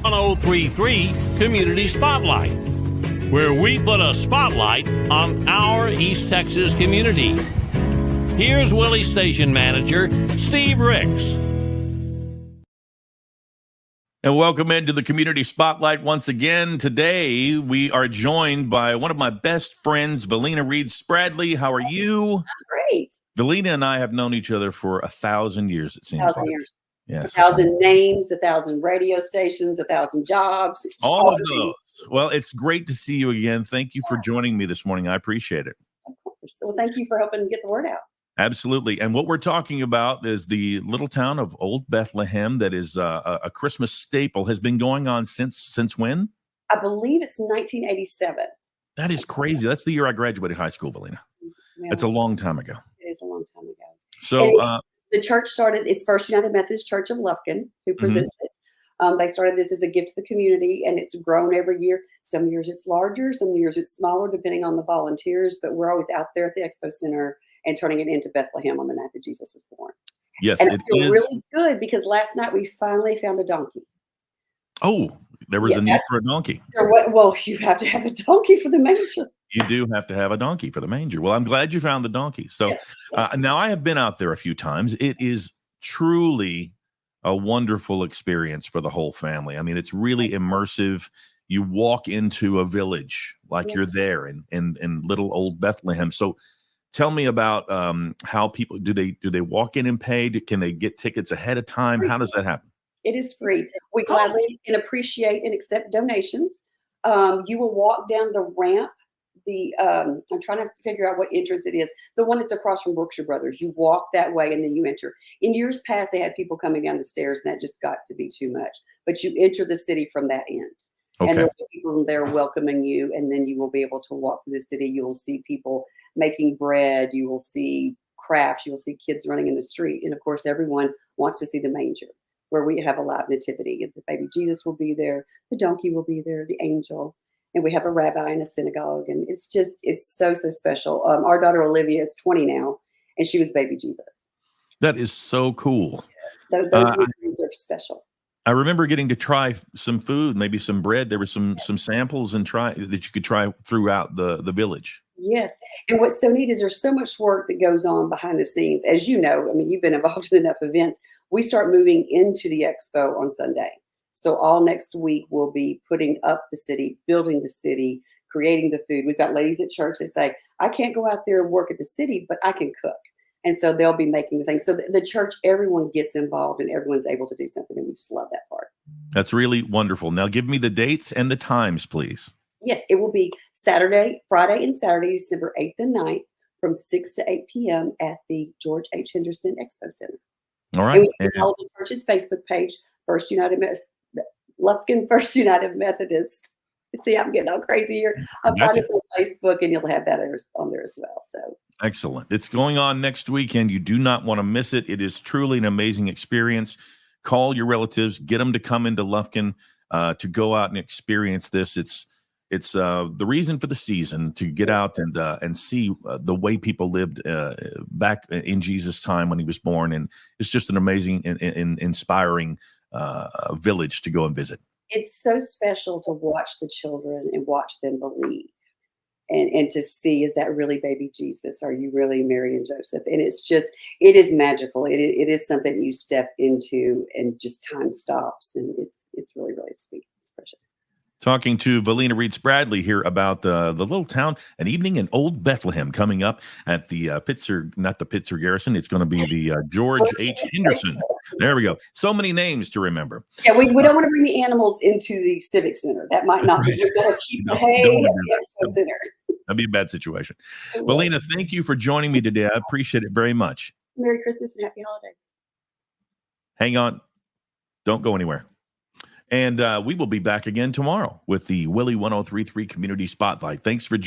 1033 Community Spotlight, where we put a spotlight on our East Texas community. Here's Willy Station Manager Steve Ricks. And welcome into the Community Spotlight once again. Today, we are joined by one of my best friends, Valena Reed Spradley. How are you? I'm great. Valena and I have known each other for 1,000 years, it seems 1,000 like. years. Yes, 1,000 names, 1,000 radio stations, 1,000 jobs. all of those. Well, it's great to see you again. Thank you for joining me this morning. I appreciate it. Of course. Well, thank you for helping get the word out. Absolutely. And what we're talking about is the little town of Old Bethlehem that is a Christmas staple. Has been going on since when? I believe it's 1987. That is crazy. That's the year I graduated high school, Valena. That's a long time ago. It is a long time ago. So the church started, it's First United Methodist Church of Lufkin, who presents it. They started this as a gift to the community, and it's grown every year. Some years it's larger, some years it's smaller, depending on the volunteers, but we're always out there at the Expo Center and turning it into Bethlehem on the night that Jesus was born. Yes, and it feel is really good because last night we finally found a donkey. Oh, there was a need for a donkey. Well, you have to have a donkey for the manger. You do have to have a donkey for the manger. Well, I'm glad you found the donkey. So now I have been out there a few times. It is truly a wonderful experience for the whole family. I mean, it's really immersive. You walk into a village like you're there in little old Bethlehem. So tell me about how people do they walk in and pay? Can they get tickets ahead of time? How does that happen? It is free. We gladly and appreciate and accept donations. You will walk down the ramp. I'm trying to figure out what entrance it is. The one that's across from Brookshire Brothers. You walk that way and then you enter. In years past, they had people coming down the stairs, and that just got to be too much. But you enter the city from that end. Okay. And there will be people there welcoming you, and then you will be able to walk through the city. You will see people making bread. You will see crafts. You will see kids running in the street. And of course, everyone wants to see the manger, where we have a live nativity. The baby Jesus will be there. The donkey will be there. The angel. And we have a rabbi in a synagogue. And it's so, so special. Our daughter Olivia is 20 now, and she was baby Jesus. That is so cool. Yes, those things are special. I remember getting to try some food, maybe some bread. There were some samples that you could try throughout the village. Yes. And what's so neat is there's so much work that goes on behind the scenes. As you know, I mean, you've been involved in enough events. We start moving into the expo on Sunday. So all next week we'll be putting up the city, building the city, creating the food. We've got ladies at church that say, I can't go out there and work at the city, but I can cook. And so they'll be making the things. So the church, everyone gets involved and everyone's able to do something. And we just love that part. That's really wonderful. Now give me the dates and the times, please. Yes, it will be Friday and Saturday, December 8th and 9th from 6 to 8 p.m. at the George H. Henderson Expo Center. All right. And we can follow the church's Facebook page, Lufkin First United Methodist. See, I'm getting all crazy here. Find us on Facebook, and you'll have that on there as well. So excellent. It's going on next weekend. You do not want to miss it. It is truly an amazing experience. Call your relatives, get them to come into Lufkin to go out and experience this. It's the reason for the season, to get out and see the way people lived back in Jesus' time when he was born, and it's just an amazing and inspiring village to go and visit. It's so special to watch the children and watch them believe, and to see, is that really baby Jesus? Are you really Mary and Joseph? And it is magical. It is something you step into, and just time stops, and it's really, really sweet. It's precious. Talking to Valena Reed Spradley here about the little town, an evening in Old Bethlehem coming up at the not the Pitzer Garrison. It's going to be the George H. Henderson. There we go. So many names to remember. Yeah, we don't want to bring the animals into the Civic Center. That might not be. We've got to keep the hay at the Expo Center. That'd be a bad situation. Valena, thank you for joining me today. I appreciate it very much. Merry Christmas and Happy Holidays. Hang on. Don't go anywhere. And we will be back again tomorrow with the Willy 1033 Community Spotlight. Thanks for joining.